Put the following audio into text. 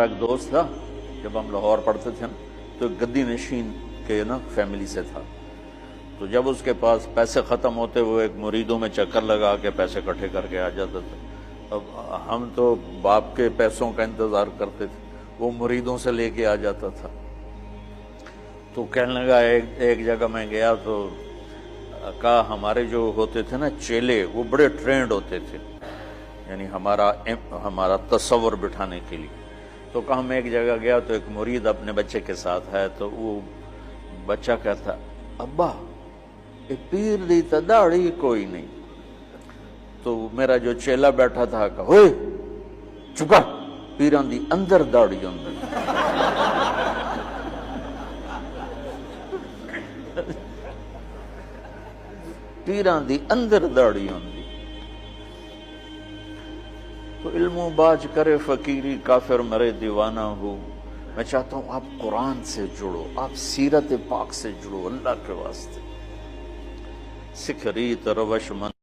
ایک دوست تھا، جب ہم لاہور پڑھتے تھے تو گدی نشین کے فیملی سے تھا، تو جب اس کے پاس پیسے ختم ہوتے وہ ایک مریدوں میں چکر لگا کے پیسے اکٹھے کر کے آ جاتا تھا۔ اب ہم تو باپ کے پیسوں کا انتظار کرتے تھے، وہ مریدوں سے لے کے آ جاتا تھا۔ تو کہنے لگا ایک جگہ میں گیا تو کہا ہمارے جو ہوتے تھے نا چیلے، وہ بڑے ٹرینڈ ہوتے تھے، یعنی ہمارا تصور بٹھانے کے لیے۔ تو کہا میں ایک جگہ گیا تو ایک مرید اپنے بچے کے ساتھ ہے، تو وہ بچہ کہتا ابا یہ پیر دی تا داڑھی کوئی نہیں۔ تو میرا جو چیلا بیٹھا تھا کہا ہوئے چکا، پیران دی اندر داڑھی ہوندی۔ پیران دی اندر داڑھی ہوندی۔ تو علم و باج کرے فقیری، کافر مرے دیوانہ ہو۔ میں چاہتا ہوں آپ قرآن سے جڑو، آپ سیرت پاک سے جڑو، اللہ کے واسطے۔ سکھ ریت روش من